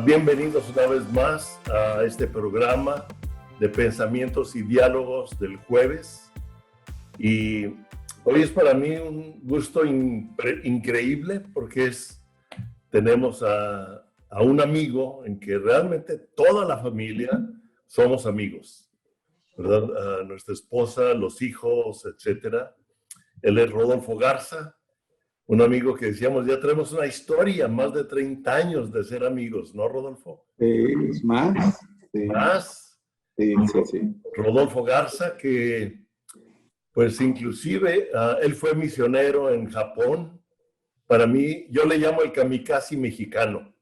Bienvenidos una vez más a este programa de pensamientos y diálogos del jueves. Y hoy es para mí un gusto increíble porque tenemos a un amigo en que realmente toda la familia somos amigos, ¿verdad? A nuestra esposa, los hijos, etcétera. Él es Rodolfo Garza. Un amigo que decíamos, ya tenemos una historia, más de 30 años de ser amigos, ¿no, Rodolfo? Es más. Sí. Más. Sí, sí, sí. Rodolfo Garza, que pues inclusive él fue misionero en Japón. Para mí, yo le llamo el kamikaze mexicano.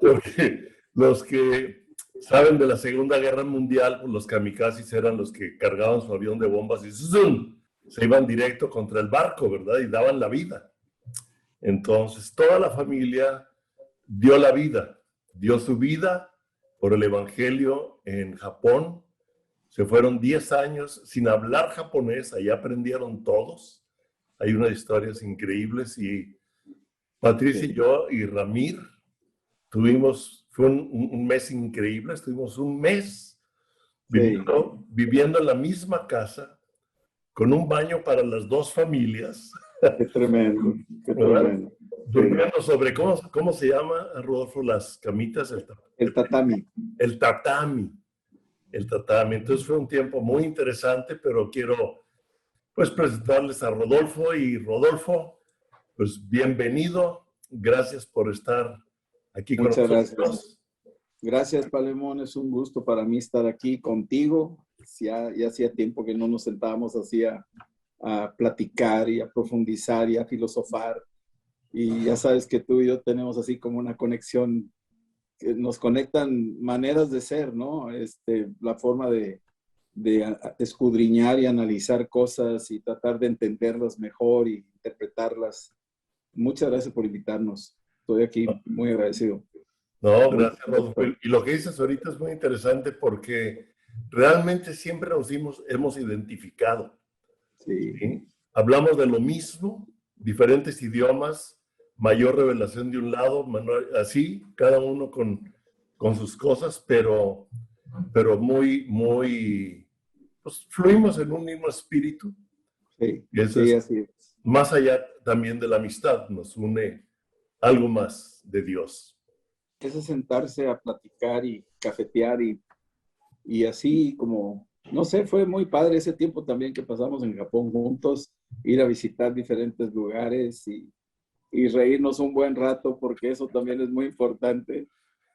Porque los que saben de la Segunda Guerra Mundial, pues los kamikazes eran los que cargaban su avión de bombas y ¡zum!, se iban directo contra el barco, ¿verdad? Y daban la vida. Entonces, toda la familia dio la vida, dio su vida por el evangelio en Japón. Se fueron 10 años sin hablar japonés, ahí aprendieron todos. Hay unas historias increíbles y Patricia y yo y Ramir fue un mes increíble, estuvimos un mes viviendo en la misma casa, con un baño para las dos familias. Qué tremendo, qué tremendo. Durmiendo sobre, ¿cómo se llama, Rodolfo, las camitas? El tatami. El tatami. El tatami. Entonces fue un tiempo muy interesante, pero quiero pues presentarles a Rodolfo. Y Rodolfo, pues bienvenido. Gracias por estar aquí con nosotros. Muchas gracias. Gracias, Palemón. Es un gusto para mí estar aquí contigo. Ya hacía tiempo que no nos sentábamos así a platicar y a profundizar y a filosofar. Y ya sabes que tú y yo tenemos así como una conexión, que nos conectan maneras de ser, ¿no? La forma de escudriñar y analizar cosas y tratar de entenderlas mejor y interpretarlas. Muchas gracias por invitarnos. Estoy aquí muy agradecido. No, gracias, Rodolfo. Y lo que dices ahorita es muy interesante porque realmente siempre hemos identificado. Sí. ¿Sí? Hablamos de lo mismo, diferentes idiomas, mayor revelación de un lado, así, cada uno con sus cosas, pero muy, pues fluimos en un mismo espíritu. Sí, y eso sí, es, así es. más allá también de la amistad, nos une algo más de Dios. Ese sentarse a platicar y cafetear y así como, no sé, fue muy padre ese tiempo también que pasamos en Japón juntos, ir a visitar diferentes lugares y reírnos un buen rato, porque eso también es muy importante,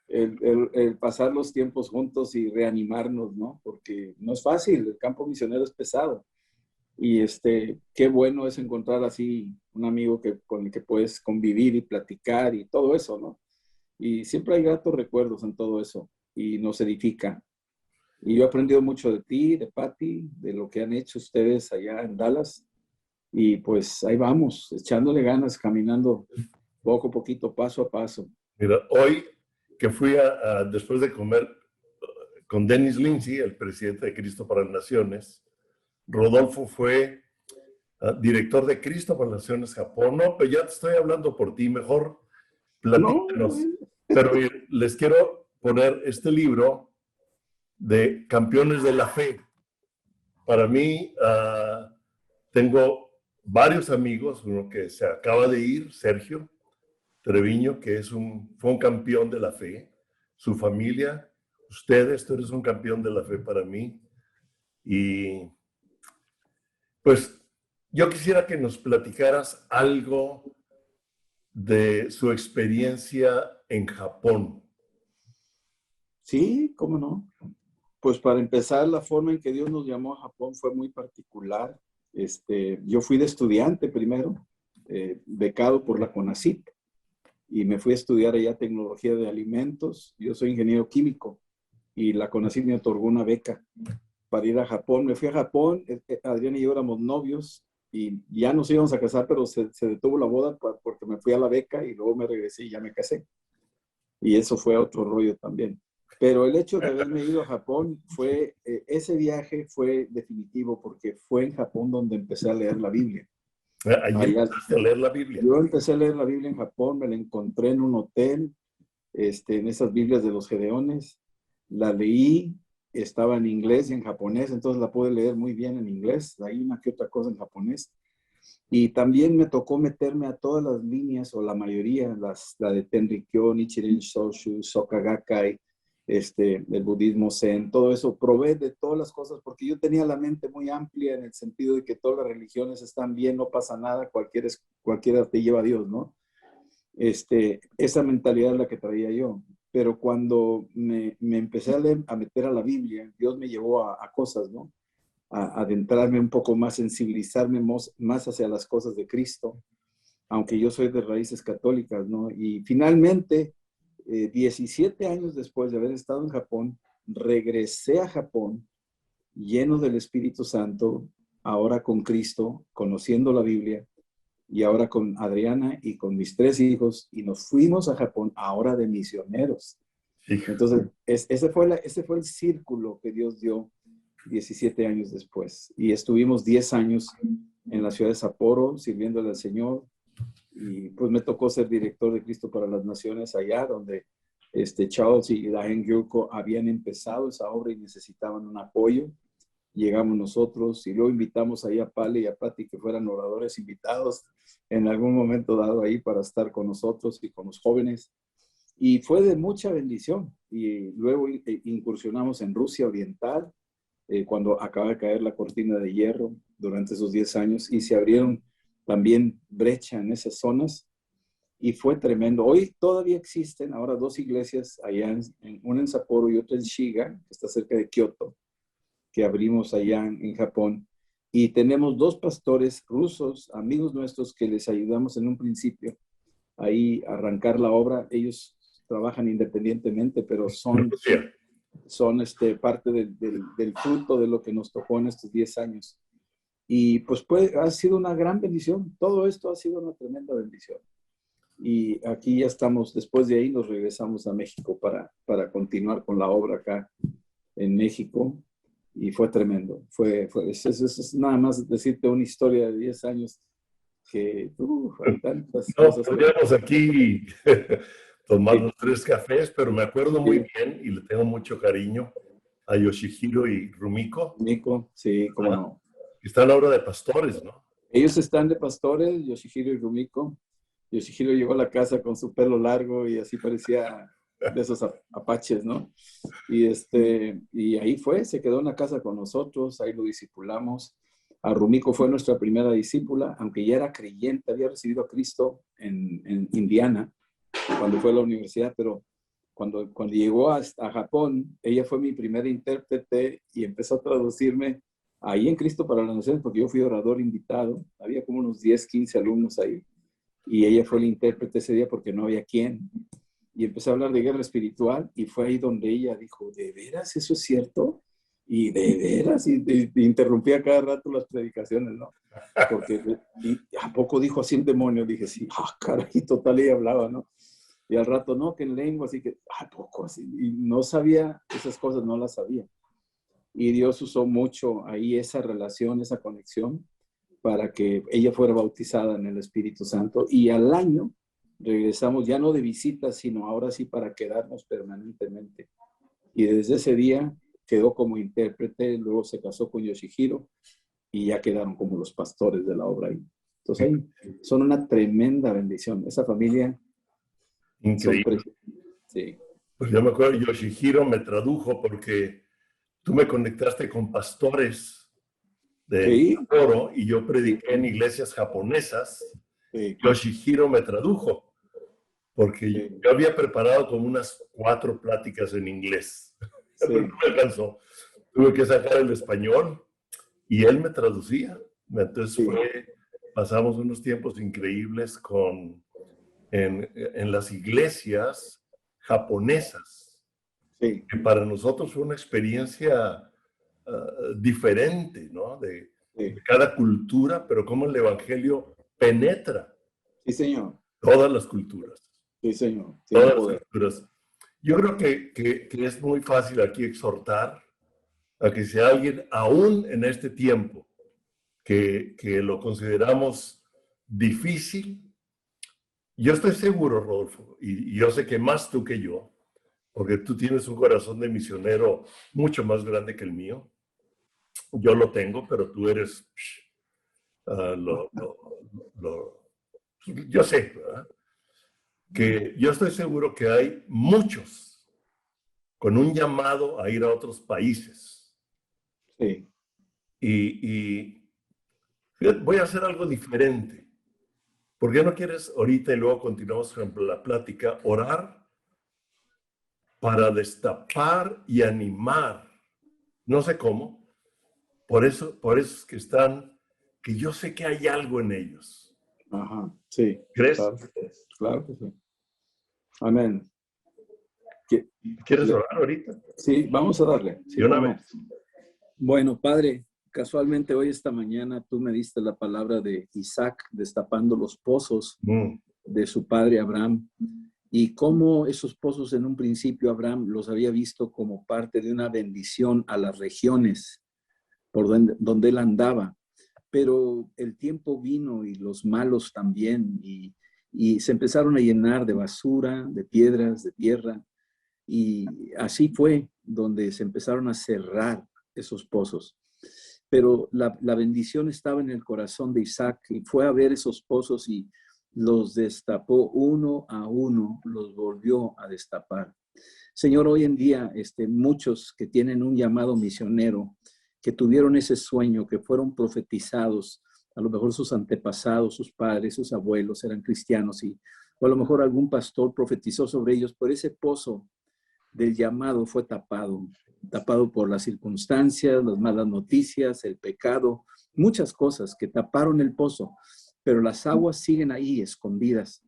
el pasar los tiempos juntos y reanimarnos, ¿no? Porque no es fácil, el campo misionero es pesado. Y qué bueno es encontrar así un amigo con el que puedes convivir y platicar y todo eso, ¿no? Y siempre hay gratos recuerdos en todo eso y nos edifica. Y yo he aprendido mucho de ti, de Patty, de lo que han hecho ustedes allá en Dallas. Y pues ahí vamos, echándole ganas, caminando poco a poquito, paso a paso. Mira, hoy que fui después de comer con Dennis Lindsay, el presidente de Cristo para las Naciones, Rodolfo fue director de Cristo para las Naciones Japón. No, pero ya te estoy hablando por ti, mejor platícanos. No. Pero les quiero poner este libro de Campeones de la Fe. Para mí, tengo varios amigos, uno que se acaba de ir, Sergio Treviño, que fue un campeón de la fe, su familia, ustedes, tú eres un campeón de la fe para mí. Y pues yo quisiera que nos platicaras algo de su experiencia en Japón. Sí, cómo no. Pues para empezar, la forma en que Dios nos llamó a Japón fue muy particular. Yo fui de estudiante primero, becado por la CONACYT, y me fui a estudiar allá tecnología de alimentos. Yo soy ingeniero químico y la CONACYT me otorgó una beca para ir a Japón. Me fui a Japón, Adrián y yo éramos novios y ya nos íbamos a casar, pero se detuvo la boda porque me fui a la beca y luego me regresé y ya me casé. Y eso fue otro rollo también. Pero el hecho de haberme ido a Japón ese viaje fue definitivo porque fue en Japón donde empecé a leer la Biblia. Ahí Allá, empezaste a leer la Biblia. yo empecé a leer la Biblia en Japón, me la encontré en un hotel, en esas Biblias de los Gedeones. La leí, estaba en inglés y en japonés, entonces la pude leer muy bien en inglés. Hay una que otra cosa en japonés. Y también me tocó meterme a todas las líneas, o la mayoría, la de Tenrikyo, Nichiren Shoshu, Soka Gakkai, el budismo Zen, todo eso. Probé de todas las cosas porque yo tenía la mente muy amplia en el sentido de que todas las religiones están bien, no pasa nada, cualquiera te lleva a Dios, ¿no? Esa mentalidad es la que traía yo. Pero cuando me empecé a meter a la Biblia, Dios me llevó a cosas, ¿no? A adentrarme un poco más, sensibilizarme más hacia las cosas de Cristo, aunque yo soy de raíces católicas, ¿no? Y finalmente, 17 años después de haber estado en Japón, regresé a Japón lleno del Espíritu Santo, ahora con Cristo, conociendo la Biblia, y ahora con Adriana y con mis 3 hijos, y nos fuimos a Japón ahora de misioneros. Hijo. Entonces, ese fue el círculo que Dios dio 17 años después. Y estuvimos 10 años en la ciudad de Sapporo sirviéndole al Señor. Y pues me tocó ser director de Cristo para las Naciones allá, donde Charles y Dahen Gyurko habían empezado esa obra y necesitaban un apoyo. Llegamos nosotros y luego invitamos ahí a Pale y a Patti que fueran oradores invitados en algún momento dado ahí para estar con nosotros y con los jóvenes. Y fue de mucha bendición. Y luego incursionamos en Rusia Oriental, cuando acaba de caer la cortina de hierro durante esos 10 años y se abrieron también brecha en esas zonas y fue tremendo. Hoy todavía existen ahora 2 iglesias allá, una en Sapporo y otra en Shiga, que está cerca de Kioto, que abrimos allá en Japón. Y tenemos 2 pastores rusos, amigos nuestros, que les ayudamos en un principio ahí a arrancar la obra. Ellos trabajan independientemente, pero son parte del fruto de lo que nos tocó en estos 10 años. Y pues ha sido una gran bendición. Todo esto ha sido una tremenda bendición. Y aquí ya estamos, después de ahí nos regresamos a México para continuar con la obra acá en México. Y fue tremendo. Eso es nada más decirte una historia de 10 años que hay tantas No, cosas. podríamos aquí tomar Sí, los 3 cafés, pero me acuerdo muy sí, bien y le tengo mucho cariño a Yoshihiro y Rumiko, Nico, sí, cómo no. que están ahora de pastores, ¿no? Ellos están de pastores, Yoshihiro y Rumiko. Yoshihiro llegó a la casa con su pelo largo y así parecía de esos apaches, ¿no? Y ahí se quedó en la casa con nosotros, ahí lo discipulamos. A Rumiko fue nuestra primera discípula, aunque ya era creyente, había recibido a Cristo en Indiana, cuando fue a la universidad, pero cuando llegó a Japón, ella fue mi primera intérprete y empezó a traducirme ahí en Cristo para las Naciones, porque yo fui orador invitado, había como unos 10, 15 alumnos ahí, y ella fue la intérprete ese día porque no había quién. Y empecé a hablar de guerra espiritual y fue ahí donde ella dijo, ¿de veras eso es cierto? Y de veras, y interrumpía cada rato las predicaciones, ¿no? Porque, ¿a poco dijo así el demonio? Dije, sí, caray, total, ella hablaba, ¿no? Y al rato, no, que en lengua, así que, ¿a poco así? Y no sabía, esas cosas no las sabía. Y Dios usó mucho ahí esa relación, esa conexión, para que ella fuera bautizada en el Espíritu Santo. Y al año regresamos, ya no de visita, sino ahora sí para quedarnos permanentemente. Y desde ese día quedó como intérprete, luego se casó con Yoshihiro y ya quedaron como los pastores de la obra ahí. Entonces ahí son una tremenda bendición. Esa familia son Increíble. sí. Pues yo me acuerdo, Yoshihiro me tradujo porque tú me conectaste con pastores de Sí, Sapporo y yo sí, prediqué en iglesias japonesas. sí, Yoshihiro me tradujo porque sí, yo había preparado como unas 4 pláticas en inglés, pero no sí, me alcanzó. Tuve que sacar el español y él me traducía. Entonces sí, pasamos unos tiempos increíbles en las iglesias japonesas, sí, que para nosotros fue una experiencia diferente, ¿no? De sí, cada cultura, pero cómo el evangelio penetra sí, señor, todas las culturas, sí, señor, tiene todas las poder. culturas. Yo creo que es muy fácil aquí exhortar a que si alguien, aún en este tiempo, que lo consideramos difícil. Yo estoy seguro, Rodolfo, y yo sé que más tú que yo, porque tú tienes un corazón de misionero mucho más grande que el mío. Yo lo tengo, pero tú eres... yo sé, ¿verdad? Que yo estoy seguro que hay muchos con un llamado a ir a otros países. Sí. Y voy a hacer algo diferente. ¿Por qué no quieres ahorita y luego continuamos con la plática, orar para destapar y animar? No sé cómo. Por eso es que están, que yo sé que hay algo en ellos. Ajá, sí. ¿Crees? Claro que sí. Amén. ¿Quieres orar ahorita? Sí, vamos a darle. Sí, De una ¿cómo no? vez. Bueno, Padre, casualmente hoy esta mañana tú me diste la palabra de Isaac destapando los pozos de su padre Abraham y cómo esos pozos en un principio Abraham los había visto como parte de una bendición a las regiones por donde él andaba. Pero el tiempo vino y los malos también y se empezaron a llenar de basura, de piedras, de tierra. Y así fue donde se empezaron a cerrar esos pozos. Pero la bendición estaba en el corazón de Isaac y fue a ver esos pozos y los destapó uno a uno, los volvió a destapar. Señor, hoy en día muchos que tienen un llamado misionero, que tuvieron ese sueño, que fueron profetizados, a lo mejor sus antepasados, sus padres, sus abuelos eran cristianos o a lo mejor algún pastor profetizó sobre ellos, por ese pozo del llamado fue tapado por las circunstancias, las malas noticias, el pecado, muchas cosas que taparon el pozo, pero las aguas siguen ahí escondidas.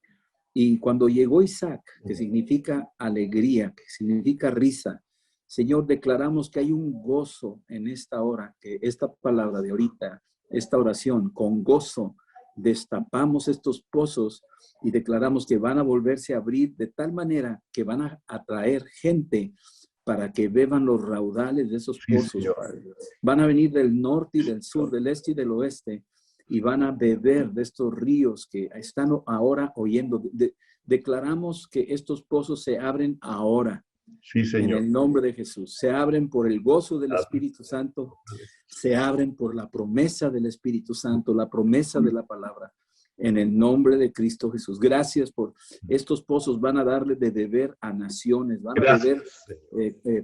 Y cuando llegó Isaac, que significa alegría, que significa risa, Señor, declaramos que hay un gozo en esta hora, que esta palabra de ahorita, esta oración, con gozo, destapamos estos pozos y declaramos que van a volverse a abrir de tal manera que van a atraer gente para que beban los raudales de esos pozos. Van a venir del norte y del sur, del este y del oeste, y van a beber de estos ríos que están ahora oyendo. Declaramos que estos pozos se abren ahora. Sí, Señor. En el nombre de Jesús. Se abren por el gozo del Espíritu Santo. Se abren por la promesa del Espíritu Santo, la promesa de la palabra. En el nombre de Cristo Jesús. Gracias por estos pozos. Van a darle de beber a naciones. Van a beber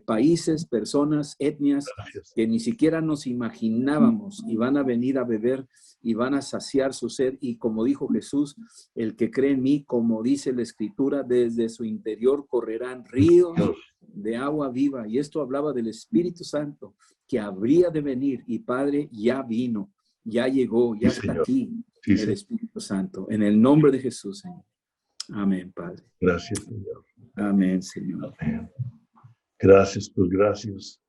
países, personas, etnias que ni siquiera nos imaginábamos. Y van a venir a beber y van a saciar su sed. Y como dijo Jesús, el que cree en mí, como dice la Escritura, desde su interior correrán ríos de agua viva. Y esto hablaba del Espíritu Santo que habría de venir. Y Padre, ya vino, ya llegó, ya está aquí el Espíritu Santo. En el nombre de Jesús, Señor. Amén, Padre. Gracias, Señor. Amén, Señor. Amén. Gracias, pues gracias.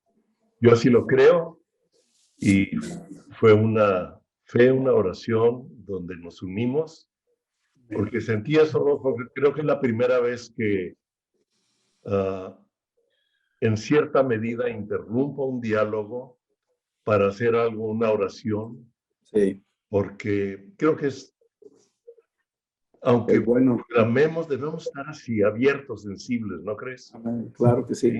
Yo así lo creo y fue una fe, una oración donde nos unimos, porque sentí eso, porque creo que es la primera vez que en cierta medida interrumpo un diálogo para hacer algo, una oración, porque creo que es, aunque proclamemos, debemos estar así, abiertos, sensibles, ¿no crees? Claro que sí.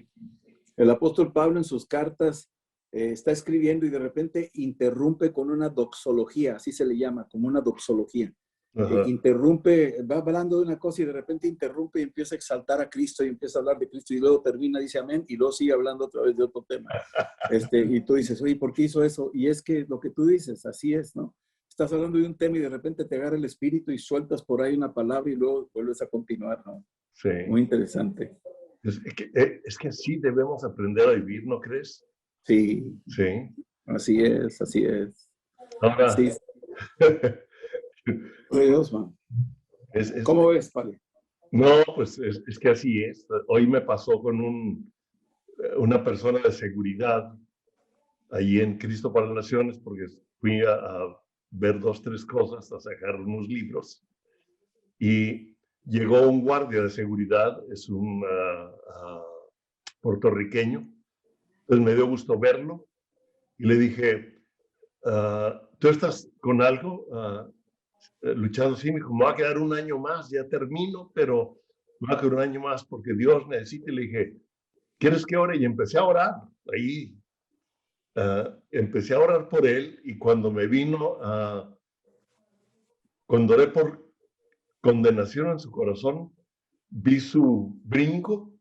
El apóstol Pablo en sus cartas está escribiendo y de repente interrumpe con una doxología, así se le llama, como una doxología. Interrumpe, va hablando de una cosa y de repente interrumpe y empieza a exaltar a Cristo y empieza a hablar de Cristo y luego termina, dice amén, y luego sigue hablando otra vez de otro tema. Y tú dices, oye, ¿por qué hizo eso? Y es que lo que tú dices, así es, ¿no? Estás hablando de un tema y de repente te agarra el espíritu y sueltas por ahí una palabra y luego vuelves a continuar, ¿no? Sí. Muy interesante. Es que así debemos aprender a vivir, ¿no crees? Sí. Sí. Así es, así es. Ahora. Sí. Dios, man. ¿Cómo ves, padre? No, pues es que así es. Hoy me pasó con una persona de seguridad ahí en Cristo para las Naciones, porque fui a ver 2, 3 cosas, a sacar unos libros, y llegó un guardia de seguridad, es un puertorriqueño, entonces me dio gusto verlo, y le dije, ¿tú estás con algo? luchando. Sí, me dijo, me va a quedar un año más, ya termino, pero me va a quedar un año más porque Dios necesita. Y le dije, ¿quieres que ore? Y empecé a orar. Ahí empecé a orar por él, y cuando me vino, cuando oré por condenación en su corazón, vi su brinco.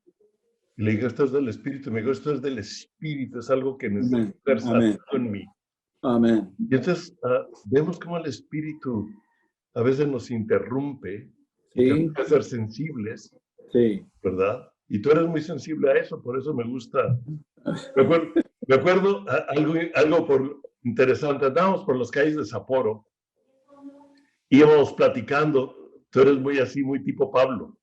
Y le dije, esto es del Espíritu. Me dijo, esto es del Espíritu, es algo que necesita Amén. ser sanado Amén. en mí. Amén. Y entonces vemos cómo el Espíritu a veces nos interrumpe y tenemos Sí, que ser sensibles, sí. ¿verdad? Y tú eres muy sensible a eso, por eso me gusta. Me acuerdo algo interesante. Andábamos por las calles de Sapporo, íbamos platicando. Tú eres muy así, muy tipo Pablo.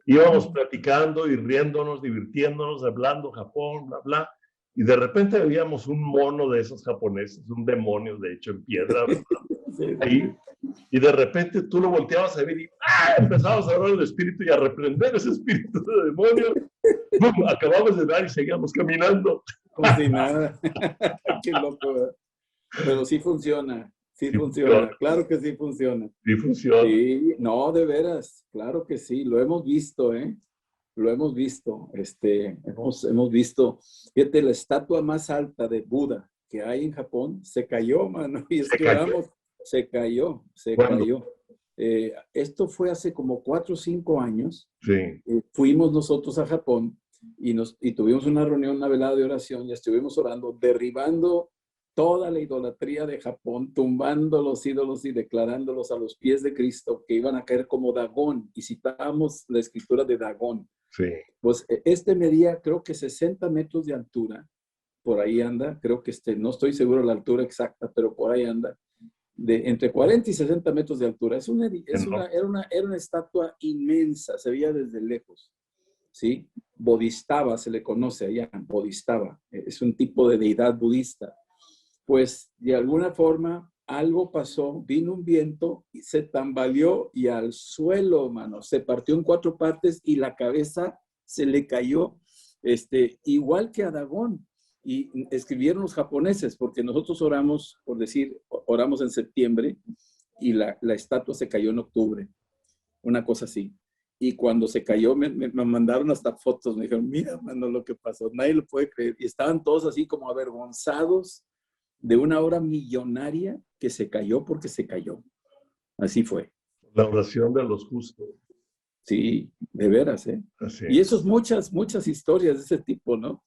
Íbamos platicando y riéndonos, divirtiéndonos, hablando Japón, bla, bla. Y de repente veíamos un mono de esos japoneses, un demonio, de hecho, en piedra, ¿verdad? Sí. Ahí. Y de repente tú lo volteabas a ver y empezabas a hablar del espíritu y a reprender ese espíritu de demonio. ¡Bum! Acabamos de dar y seguíamos caminando. Como si nada. Qué loco, ¿verdad? Pero sí funciona. Sí Sí funciona, funciona. Claro que sí funciona. sí funciona. Sí, no, de veras. Claro que sí. Lo hemos visto, ¿eh? Lo hemos visto. Hemos visto. Fíjate, la estatua más alta de Buda que hay en Japón se cayó, mano. Y es Se que cayó. oramos. Se cayó, se ¿Cuándo? cayó. Esto fue hace como 4 o 5 años. Sí. Fuimos nosotros a Japón y tuvimos una reunión, una velada de oración, y estuvimos orando, derribando toda la idolatría de Japón, tumbando los ídolos y declarándolos a los pies de Cristo, que iban a caer como Dagón, y citábamos la escritura de Dagón. Sí. Pues este medía, creo que 60 metros de altura, por ahí anda, creo que no estoy seguro la altura exacta, pero por ahí anda, de entre 40 y 60 metros de altura. Era una estatua inmensa, se veía desde lejos, ¿sí? Bodhisattva se le conoce allá, Bodhisattva, es un tipo de deidad budista. Pues de alguna forma algo pasó, vino un viento y se tambaleó y al suelo, mano, se partió en 4 partes y la cabeza se le cayó, igual que a Dagón. Y escribieron los japoneses, porque nosotros oramos, por decir, oramos en septiembre y la estatua se cayó en octubre, una cosa así. Y cuando se cayó, me mandaron hasta fotos, me dijeron, mira, mano, lo que pasó, nadie lo puede creer. Y estaban todos así como avergonzados de una obra millonaria que se cayó porque se cayó. Así fue. La oración de los justos. Sí, de veras, ¿eh? Así. Y eso es muchas historias de ese tipo, ¿no?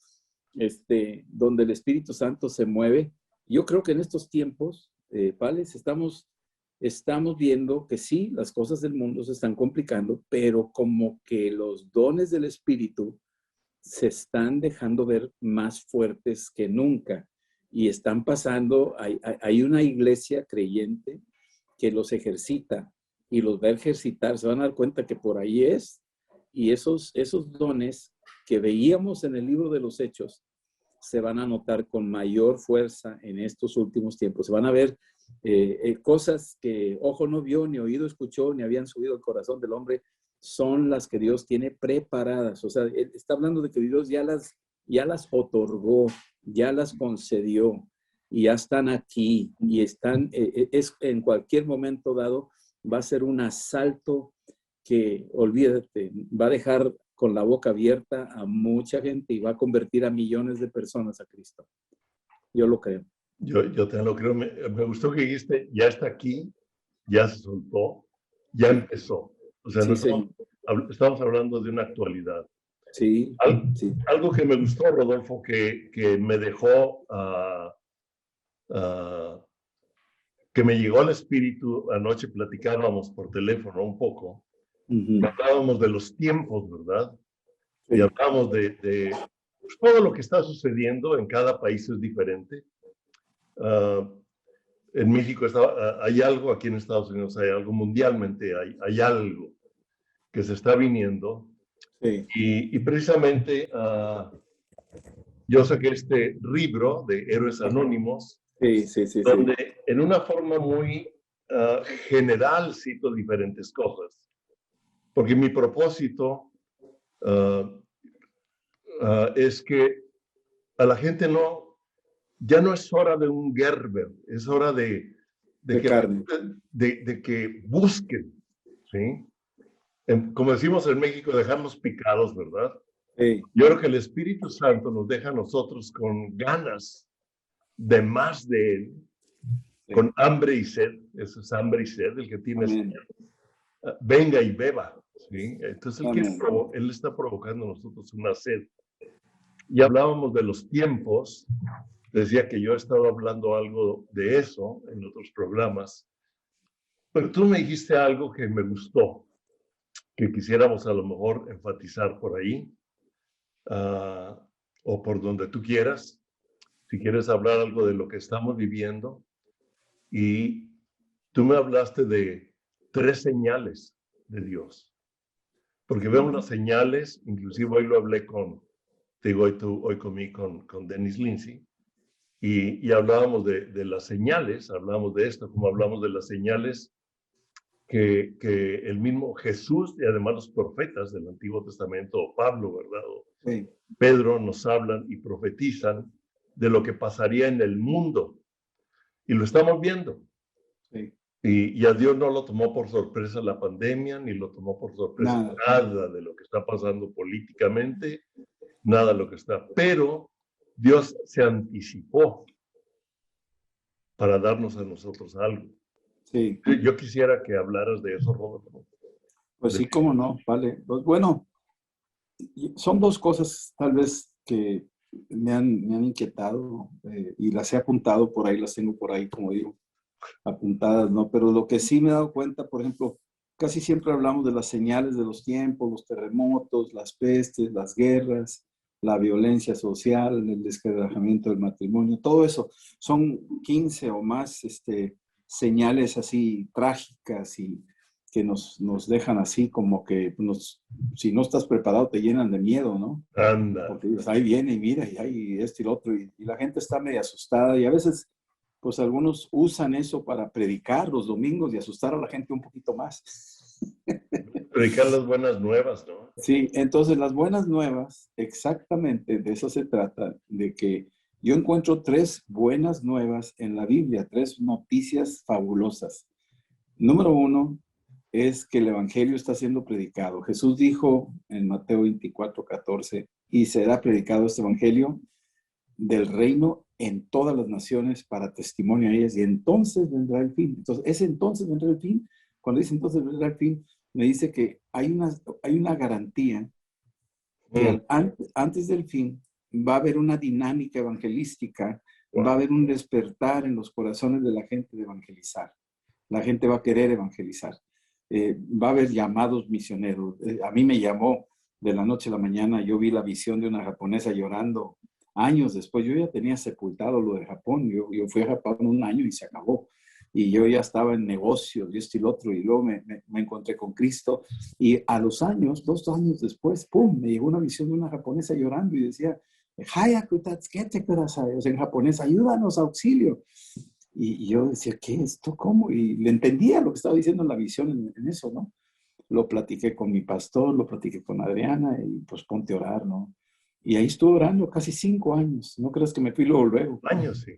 Donde el Espíritu Santo se mueve. Yo creo que en estos tiempos, Pales, estamos viendo que sí, las cosas del mundo se están complicando, pero como que los dones del Espíritu se están dejando ver más fuertes que nunca y están pasando, hay una iglesia creyente que los ejercita y los va a ejercitar, se van a dar cuenta que por ahí es, y esos dones que veíamos en el libro de los Hechos se van a notar con mayor fuerza en estos últimos tiempos. Se van a ver cosas que ojo no vio, ni oído escuchó, ni habían subido al corazón del hombre, son las que Dios tiene preparadas. O sea, él está hablando de que Dios ya las otorgó, ya las concedió, y ya están aquí, y están, en cualquier momento dado, va a ser un asalto que, olvídate, va a dejar con la boca abierta a mucha gente y va a convertir a millones de personas a Cristo. Yo lo creo. Yo también lo creo. Me gustó que dijiste, ya está aquí, ya se soltó, ya empezó. O sea, no estamos hablando de una actualidad. Sí, sí. Algo que me gustó, Rodolfo, que me dejó, que me llegó al espíritu, anoche platicábamos por teléfono un poco, hablábamos de los tiempos, ¿verdad? Sí. Y hablábamos de pues, todo lo que está sucediendo en cada país es diferente. En México hay algo, aquí en Estados Unidos hay algo, mundialmente hay algo que se está viniendo. Sí. Y precisamente yo saqué este libro de Héroes Anónimos, donde en una forma muy general cito diferentes cosas, porque mi propósito es que a la gente ya no es hora de un Gerber, es hora de de que, carne. de que busquen, ¿sí? Como decimos en México, dejarnos picados, ¿verdad? Sí, Yo creo que el Espíritu Santo nos deja a nosotros con ganas de más de Él, sí. con hambre y sed. Eso es hambre y sed, el que tiene sed, Amén. venga y beba, ¿sí? Entonces Amén. Él está provocando a nosotros una sed. Y hablábamos de los tiempos, decía que yo he estado hablando algo de eso en otros programas, pero tú me dijiste algo que me gustó, que quisiéramos a lo mejor enfatizar por ahí, uh, o por donde tú quieras, si quieres hablar algo de lo que estamos viviendo. Y tú me hablaste de 3 señales de Dios, porque vemos las señales, inclusive hoy lo hablé te digo, hoy comí con Dennis Lindsay, y hablábamos de las señales, hablábamos de esto, como hablamos de las señales que el mismo Jesús y además los profetas del Antiguo Testamento, o Pablo, ¿verdad? O Sí, Pedro, nos hablan y profetizan de lo que pasaría en el mundo. Y lo estamos viendo. sí. Y a Dios no lo tomó por sorpresa la pandemia, ni lo tomó por sorpresa Nada. nada de lo que está pasando políticamente, nada de lo que está. Pero Dios se anticipó para darnos a nosotros algo. Sí. Yo quisiera que hablaras de eso, Roberto. Pues sí, cómo no, vale. Pues bueno, son dos cosas tal vez que me han inquietado y las he apuntado por ahí, las tengo por ahí, como digo, apuntadas, ¿no? Pero lo que sí me he dado cuenta, por ejemplo, casi siempre hablamos de las señales de los tiempos, los terremotos, las pestes, las guerras, la violencia social, el desquebrajamiento del matrimonio, todo eso. Son 15 o más señales así trágicas y que nos dejan así como que si no estás preparado te llenan de miedo, ¿no? Anda. Porque dices, ahí viene y mira, y hay esto y lo otro, y la gente está medio asustada y a veces pues algunos usan eso para predicar los domingos y asustar a la gente un poquito más. Predicar las buenas nuevas, ¿no? Sí, entonces las buenas nuevas, exactamente de eso se trata, de que yo encuentro 3 buenas nuevas en la Biblia, 3 noticias fabulosas. Número 1 es que el Evangelio está siendo predicado. Jesús dijo en Mateo 24:14, y será predicado este Evangelio del reino en todas las naciones para testimonio a ellas, y entonces vendrá el fin. Entonces, ese entonces vendrá el fin. Cuando dice entonces vendrá el fin, me dice que hay una garantía que antes del fin va a haber una dinámica evangelística, va a haber un despertar en los corazones de la gente de evangelizar. La gente va a querer evangelizar. Va a haber llamados misioneros. A mí me llamó de la noche a la mañana, yo vi la visión de una japonesa llorando años después. Yo ya tenía sepultado lo de Japón. Yo fui a Japón 1 año y se acabó. Y yo ya estaba en negocios y esto y lo otro. Y luego me encontré con Cristo. Y a los años, 2 años después, ¡pum!, me llegó una visión de una japonesa llorando y decía, Hayaku tatsukete kudasai, o sea, en japonés, ayúdanos, auxilio. Y yo decía, ¿qué es esto? ¿Cómo? Y le entendía lo que estaba diciendo en la visión en eso, ¿no? Lo platiqué con mi pastor, lo platiqué con Adriana y pues ponte a orar, ¿no? Y ahí estuve orando casi 5 años. No creas que me fui luego. Años, sí.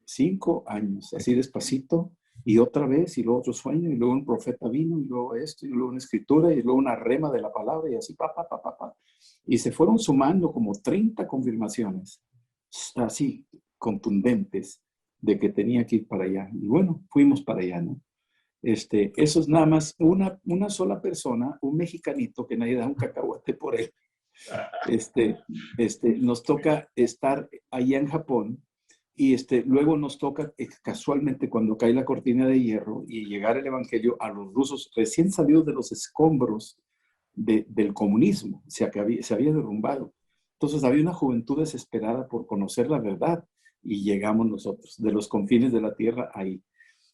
5 años, así despacito. Y otra vez, y luego otro sueño, y luego un profeta vino, y luego esto, y luego una escritura, y luego una rema de la palabra, y así, pa. Y se fueron sumando como 30 confirmaciones, así, contundentes, de que tenía que ir para allá. Y bueno, fuimos para allá, ¿no? Eso es nada más una sola persona, un mexicanito que nadie da un cacahuate por él. Nos toca estar allá en Japón y luego nos toca casualmente cuando cae la cortina de hierro y llegar el evangelio a los rusos recién salidos de los escombros del comunismo, se había derrumbado. Entonces había una juventud desesperada por conocer la verdad y llegamos nosotros de los confines de la tierra ahí.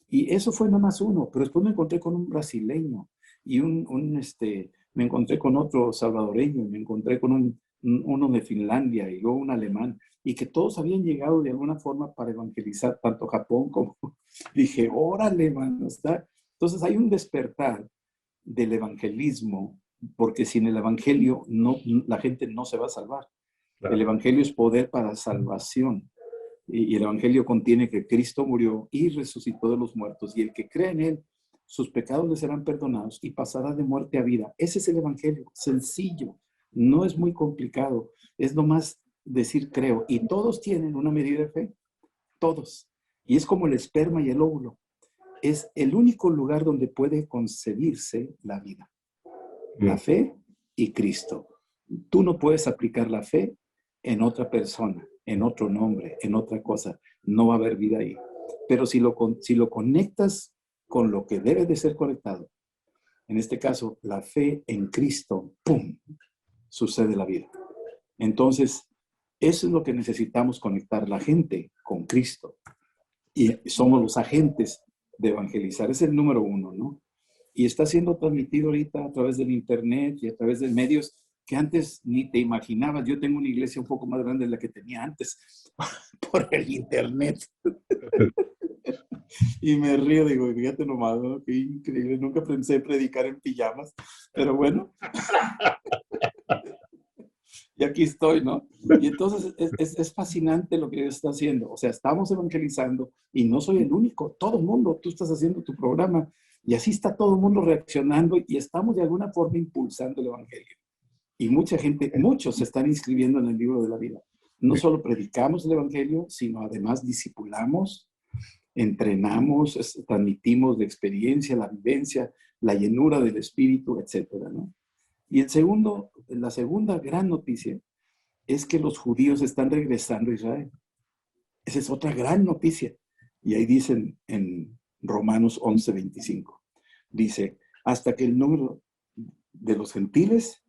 Y eso fue nada más uno, pero después me encontré con un brasileño y me encontré con otro salvadoreño, me encontré con uno de Finlandia y luego un alemán, y que todos habían llegado de alguna forma para evangelizar tanto Japón como... Dije, órale, mano, está... Entonces hay un despertar del evangelismo, porque sin el evangelio la gente no se va a salvar. Claro. El evangelio es poder para salvación. Y el Evangelio contiene que Cristo murió y resucitó de los muertos, y el que cree en Él, sus pecados le serán perdonados y pasará de muerte a vida. Ese es el Evangelio, sencillo, no es muy complicado, es nomás decir creo. Y todos tienen una medida de fe, todos. Y es como el esperma y el óvulo. Es el único lugar donde puede concebirse la vida. La fe y Cristo. Tú no puedes aplicar la fe en otra persona, en otro nombre, en otra cosa. No va a haber vida ahí. Pero si lo conectas con lo que debe de ser conectado, en este caso, la fe en Cristo, ¡pum!, sucede la vida. Entonces, eso es lo que necesitamos, conectar la gente con Cristo. Y somos los agentes de evangelizar. Es el número uno, ¿no? Y está siendo transmitido ahorita a través del internet y a través de medios que antes ni te imaginabas. Yo tengo una iglesia un poco más grande de la que tenía antes por el internet. Y me río, digo, fíjate nomás, ¿no? Qué increíble. Nunca pensé predicar en pijamas, pero bueno. Y aquí estoy, ¿no? Y entonces es fascinante lo que Dios está haciendo. O sea, estamos evangelizando y no soy el único. Todo el mundo, tú estás haciendo tu programa y así está todo el mundo reaccionando y estamos de alguna forma impulsando el evangelio. Y mucha gente, muchos se están inscribiendo en el libro de la vida. No solo predicamos el evangelio, sino además discipulamos, entrenamos, transmitimos la experiencia, la vivencia, la llenura del espíritu, etcétera, ¿no? Y la segunda gran noticia es que los judíos están regresando a Israel. Esa es otra gran noticia. Y ahí dicen en Romanos 11:25, dice, hasta que el número de los gentiles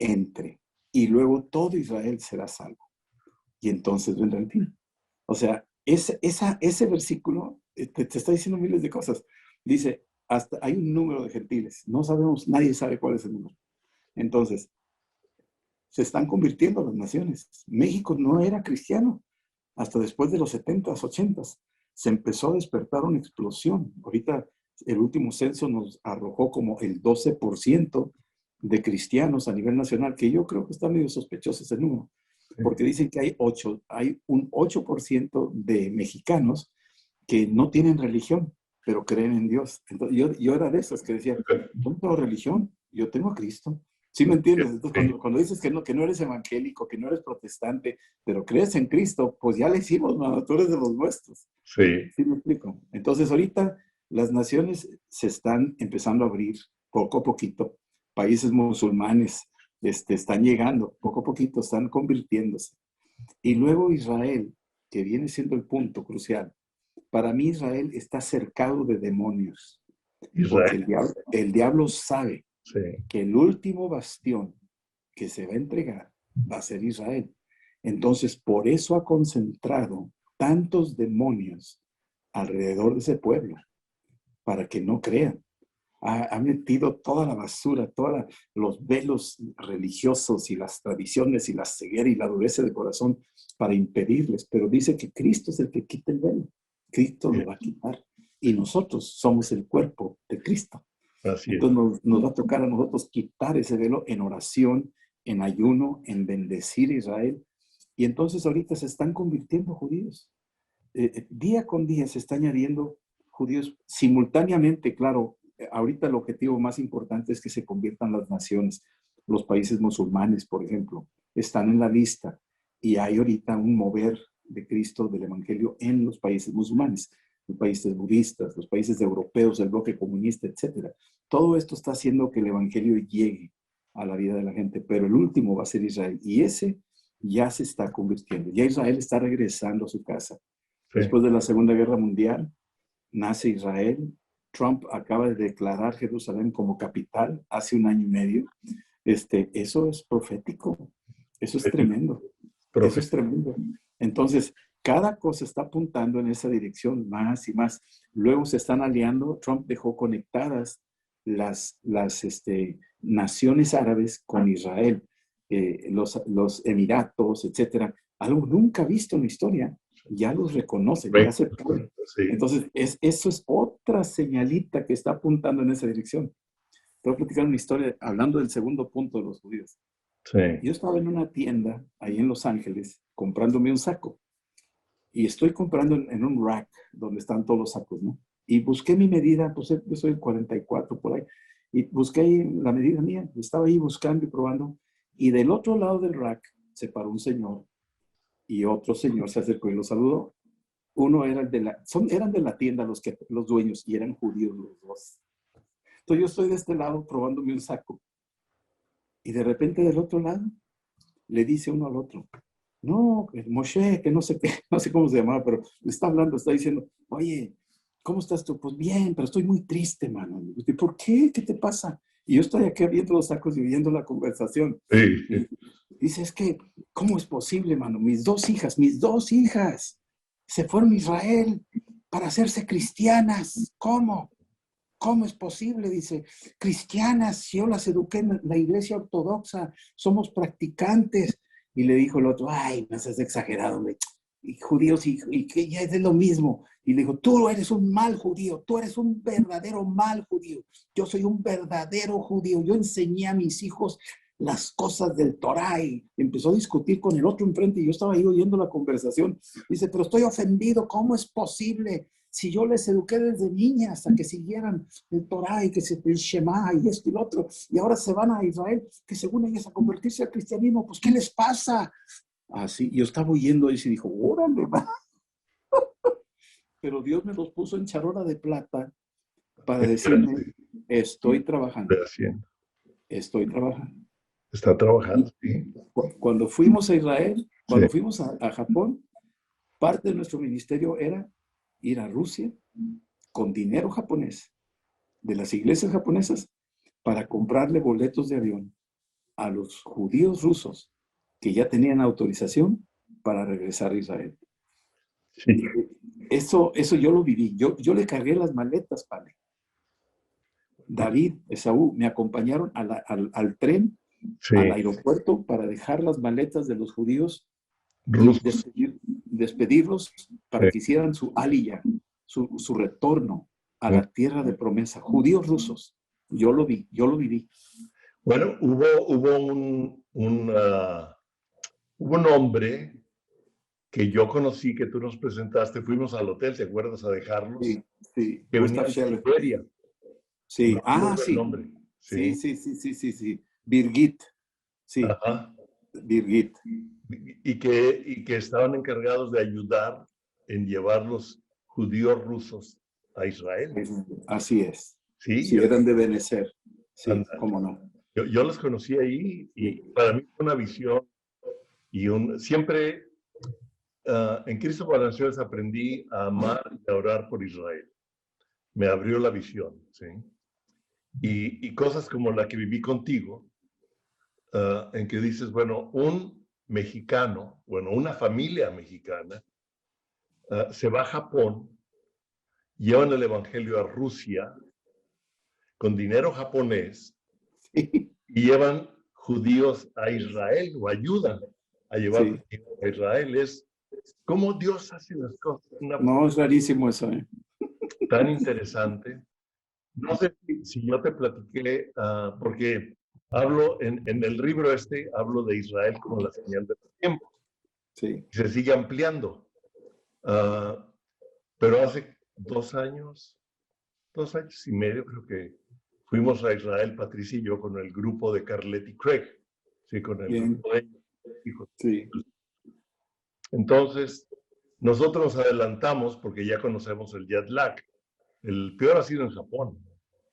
entre, y luego todo Israel será salvo. Y entonces vendrá el fin. O sea, ese versículo te está diciendo miles de cosas. Dice, hasta hay un número de gentiles. No sabemos, nadie sabe cuál es el número. Entonces, se están convirtiendo las naciones. México no era cristiano hasta después de los 70s, 80s. Se empezó a despertar una explosión. Ahorita el último censo nos arrojó como el 12% de cristianos a nivel nacional, que yo creo que está medio sospechoso ese número, porque dicen que hay un 8% de mexicanos que no tienen religión, pero creen en Dios. Entonces, yo era de esos que decía, yo no tengo religión, yo tengo a Cristo. ¿Sí me entiendes? Entonces, cuando dices que no eres evangélico, que no eres protestante, pero crees en Cristo, pues ya le hicimos, mano, tú eres de los nuestros. Sí. ¿Sí me explico? Entonces, ahorita las naciones se están empezando a abrir poco a poquito. Países musulmanes están llegando, poco a poquito están convirtiéndose. Y luego Israel, que viene siendo el punto crucial. Para mí Israel está cercado de demonios, porque el diablo sabe que el último bastión que se va a entregar va a ser Israel. Entonces, por eso ha concentrado tantos demonios alrededor de ese pueblo, para que no crean. Ha metido toda la basura, todos los velos religiosos y las tradiciones y la ceguera y la dureza de corazón para impedirles. Pero dice que Cristo es el que quita el velo. Cristo lo va a quitar. Y nosotros somos el cuerpo de Cristo. Así es. Entonces nos va a tocar a nosotros quitar ese velo en oración, en ayuno, en bendecir a Israel. Y entonces ahorita se están convirtiendo judíos. Día con día se está añadiendo judíos simultáneamente. Claro, ahorita el objetivo más importante es que se conviertan las naciones. Los países musulmanes, por ejemplo, están en la lista y hay ahorita un mover de Cristo, del Evangelio, en los países musulmanes, los países budistas, los países europeos, el bloque comunista, etcétera. Todo esto está haciendo que el Evangelio llegue a la vida de la gente, pero el último va a ser Israel, y ese ya se está convirtiendo. Ya Israel está regresando a su casa. Después de la Segunda Guerra Mundial, nace Israel. Trump acaba de declarar Jerusalén como capital hace 1 año y medio. Eso es profético. Eso es tremendo. Eso es tremendo. Entonces, cada cosa está apuntando en esa dirección más y más. Luego se están aliando. Trump dejó conectadas las naciones árabes con Israel, los Emiratos, etcétera. Algo nunca visto en la historia. Ya los reconocen, ya se puede. Sí. Entonces, eso es otra señalita que está apuntando en esa dirección. Te voy a platicar una historia hablando del segundo punto de los judíos. Sí. Yo estaba en una tienda ahí en Los Ángeles comprándome un saco. y estoy comprando en un rack donde están todos los sacos, ¿no? Y busqué mi medida, pues yo soy el 44 por ahí, y busqué ahí la medida mía, estaba ahí buscando y probando, y del otro lado del rack se paró un señor, y otro señor se acercó y lo saludó. Uno era el de eran de la tienda los dueños, y eran judíos los dos. Entonces yo estoy de este lado probándome un saco, y de repente del otro lado le dice uno al otro, no, el Moshe, que no sé qué, no sé cómo se llamaba, pero le está hablando, está diciendo, oye, ¿cómo estás tú? Pues bien, pero estoy muy triste, mano. ¿Y por qué? ¿Qué te pasa? Y yo estoy aquí viendo los sacos y viendo la conversación. Sí, Y dice, es que, ¿cómo es posible, mano? Mis dos hijas, se fueron a Israel para hacerse cristianas. ¿Cómo? ¿Cómo es posible? Dice, cristianas, yo las eduqué en la iglesia ortodoxa, somos practicantes. Y le dijo el otro, ay, no seas exagerado, güey. Y judíos, y que ya es de lo mismo. Y le dijo, tú eres un mal judío, tú eres un verdadero mal judío. Yo soy un verdadero judío. Yo enseñé a mis hijos las cosas del Torah y empezó a discutir con el otro enfrente y yo estaba ahí oyendo la conversación. Dice, pero estoy ofendido, ¿cómo es posible? Si yo les eduqué desde niñas a que siguieran el Torah y que el Shema y esto y lo otro, y ahora se van a Israel, que según ellas a convertirse al cristianismo, pues ¿qué les pasa? Así, yo estaba oyendo eso y dijo, órale, va. Pero Dios me los puso en charola de plata para decirme, estoy trabajando, haciendo. estoy trabajando. Está trabajando, Y sí. cuando fuimos a Israel, Sí. cuando fuimos a Japón, parte de nuestro ministerio era ir a Rusia con dinero japonés de las iglesias japonesas para comprarle boletos de avión a los judíos rusos que ya tenían autorización para regresar a Israel. Sí. Eso yo lo viví. Yo le cargué las maletas, padre. David, Esaú, me acompañaron al tren, Sí. al aeropuerto, para dejar las maletas de los judíos y Rusos. despedirlos para Sí. que hicieran su aliyah, su retorno a la tierra de promesa. Judíos rusos. Yo lo vi, yo lo viví. Bueno, hubo un hombre que yo conocí, que tú nos presentaste, fuimos al hotel, ¿te acuerdas? A dejarlos, Sí, sí. que Gustav venía de Scheller. Siberia. Sí. No Ah, recuerdo el sí. nombre. Sí, Sí. sí, sí, sí, sí, sí. Birgit. Sí, Ajá. Birgit. Y que estaban encargados de ayudar en llevar los judíos rusos a Israel. Así es. Sí, Sí, eran de Benecer. Sí, anda. cómo no. Yo los conocí ahí y Sí. para mí fue una visión y siempre en Cristo para las Naciones aprendí a amar y a orar por Israel. Me abrió la visión, ¿sí? Y cosas como la que viví contigo, en que dices, bueno, un mexicano, bueno, una familia mexicana, se va a Japón, llevan el Evangelio a Rusia con dinero japonés y llevan judíos a Israel o ayudan a llevar Sí. judíos a Israel. Es cómo Dios hace las cosas de una No, forma es rarísimo eso, ¿eh? tan interesante. No sé si yo te platiqué, porque hablo en el libro hablo de Israel como la señal de los tiempos. Sí. Se sigue ampliando. Pero hace 2 años, 2 años y medio creo que fuimos a Israel, Patricia y yo, con el grupo de Carletti Craig, sí, con el Bien. grupo de hijos. Sí. Entonces, nosotros nos adelantamos porque ya conocemos el jet lag. El peor ha sido en Japón.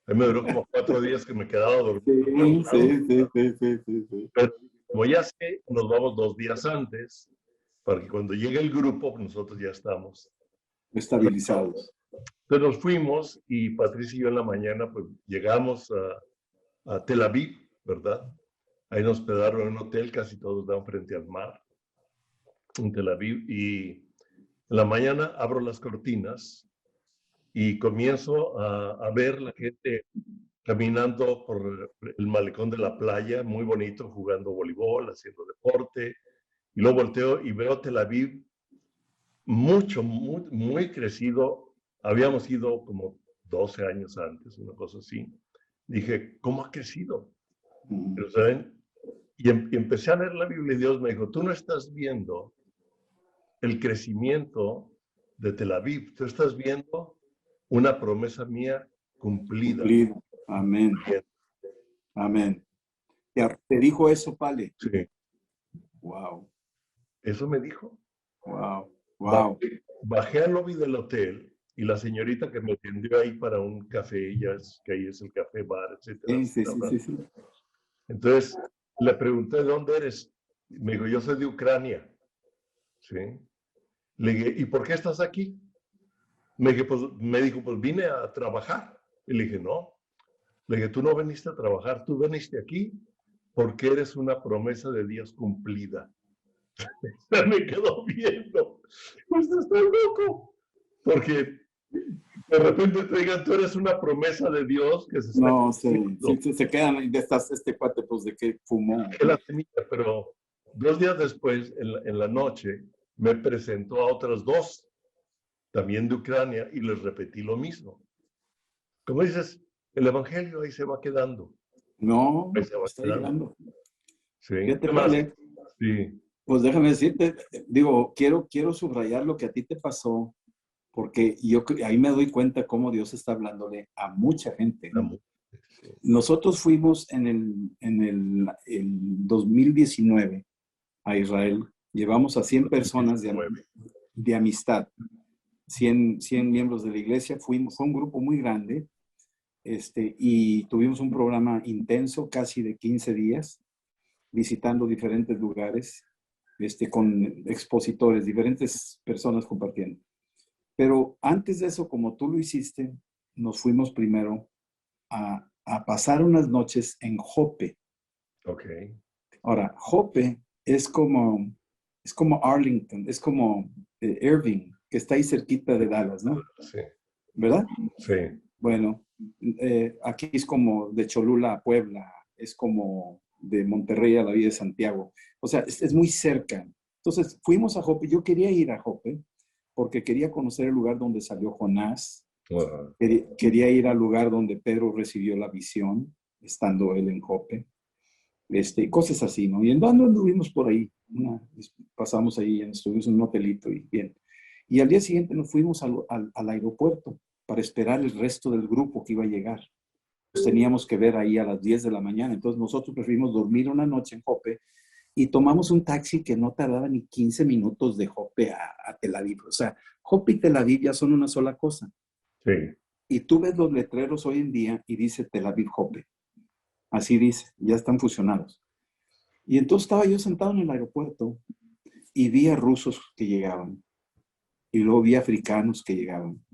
A mí me duró como 4 días que me quedaba dormido. Sí, sí, sí, sí, sí, sí, sí. Pero como ya sé, nos vamos 2 días antes para que cuando llegue el grupo, nosotros ya estamos. Estabilizados. Entonces nos fuimos y Patricia y yo en la mañana pues llegamos a Tel Aviv, ¿verdad? Ahí nos hospedaron en un hotel, casi todos dan frente al mar, en Tel Aviv. Y en la mañana abro las cortinas y comienzo a ver la gente caminando por el malecón de la playa, muy bonito, jugando voleibol, haciendo deporte. Y luego volteo y veo Tel Aviv mucho, muy, muy crecido. Habíamos ido como 12 años antes, una cosa así. Dije, ¿cómo ha crecido? Pero, ¿saben? Y empecé a leer la Biblia y Dios me dijo, tú no estás viendo el crecimiento de Tel Aviv. Tú estás viendo una promesa mía cumplida. Cumplido. Amén. Amén. ¿Te dijo eso, Pale? Sí. Wow. Eso me dijo. Wow. Wow. Bajé al lobby del hotel y la señorita que me atendió ahí para un café, que ahí es el café bar, etcétera. Sí. Entonces le pregunté, ¿de dónde eres? Me dijo, yo soy de Ucrania. ¿Sí? Le dije, ¿y por qué estás aquí? Me dijo, pues vine a trabajar. Y le dije, no. Le dije, tú no viniste a trabajar, tú viniste aquí porque eres una promesa de Dios cumplida. Me quedó viendo. Pues estoy loco. Porque de repente te digan, tú eres una promesa de Dios que se está No, se quedan de este cuate, pues, de que fumó. la semilla, pero 2 días después, en la noche, me presentó a otras 2, también de Ucrania, y les repetí lo mismo. Como dices, el evangelio ahí se va quedando. No, Ahí se va está quedando. llegando. Sí. ¿Qué te ¿Qué más? vale? Sí. Pues déjame decirte, digo, quiero subrayar lo que a ti te pasó, porque ahí me doy cuenta cómo Dios está hablándole a mucha gente. Sí. Nosotros fuimos en el 2019 a Israel. Llevamos a 100 personas de amistad, 100 miembros de la iglesia. Fue un grupo muy grande, y tuvimos un programa intenso, casi de 15 días, visitando diferentes lugares, con expositores, diferentes personas compartiendo. Pero antes de eso, como tú lo hiciste, nos fuimos primero a pasar unas noches en Jope. Ok. Ahora, Jope es como Arlington, es como Irving, que está ahí cerquita de Dallas, ¿no? Sí. ¿Verdad? Sí. Bueno, aquí es como de Cholula a Puebla, es como de Monterrey a la Villa de Santiago. O sea, es muy cerca. Entonces, fuimos a Jope. Yo quería ir a Jope porque quería conocer el lugar donde salió Jonás. Wow. Quería ir al lugar donde Pedro recibió la visión, estando él en Jope. Cosas así, ¿no? Y anduvimos por ahí. Pasamos ahí, estuvimos en un hotelito y bien. Y al día siguiente nos fuimos al aeropuerto para esperar el resto del grupo que iba a llegar. Nos teníamos que ver ahí a las 10 de la mañana. Entonces nosotros preferimos dormir una noche en Jope y tomamos un taxi que no tardaba ni 15 minutos de Jope a Tel Aviv. O sea, Jope y Tel Aviv ya son una sola cosa. Sí. Y tú ves los letreros hoy en día y dice Tel Aviv Jope. Así dice, ya están fusionados. Y entonces estaba yo sentado en el aeropuerto y vi a rusos que llegaban. Y luego vi africanos que llegaban.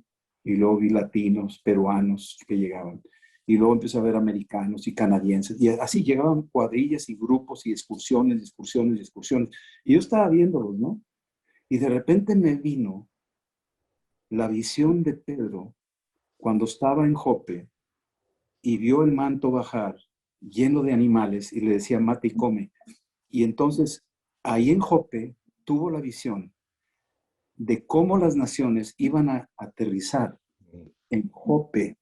Y luego vi latinos, peruanos que llegaban. Y luego empecé a ver americanos y canadienses. Y así llegaban cuadrillas y grupos y excursiones. Y yo estaba viéndolos, ¿no? Y de repente me vino la visión de Pedro cuando estaba en Jope y vio el manto bajar lleno de animales y le decía, mate y come. Y entonces, ahí en Jope, tuvo la visión de cómo las naciones iban a aterrizar en Jope.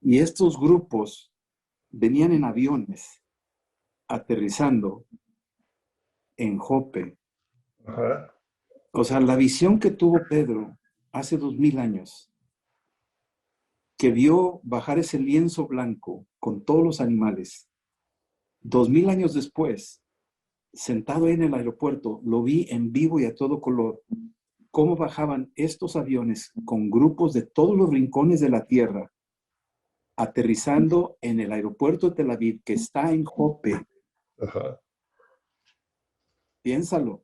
Y estos grupos venían en aviones aterrizando en Jope. Ajá. O sea, la visión que tuvo Pedro hace 2000 años, que vio bajar ese lienzo blanco con todos los animales, 2000 años después, sentado en el aeropuerto, lo vi en vivo y a todo color, cómo bajaban estos aviones con grupos de todos los rincones de la tierra, aterrizando en el aeropuerto de Tel Aviv, que está en Jope. Ajá. Piénsalo.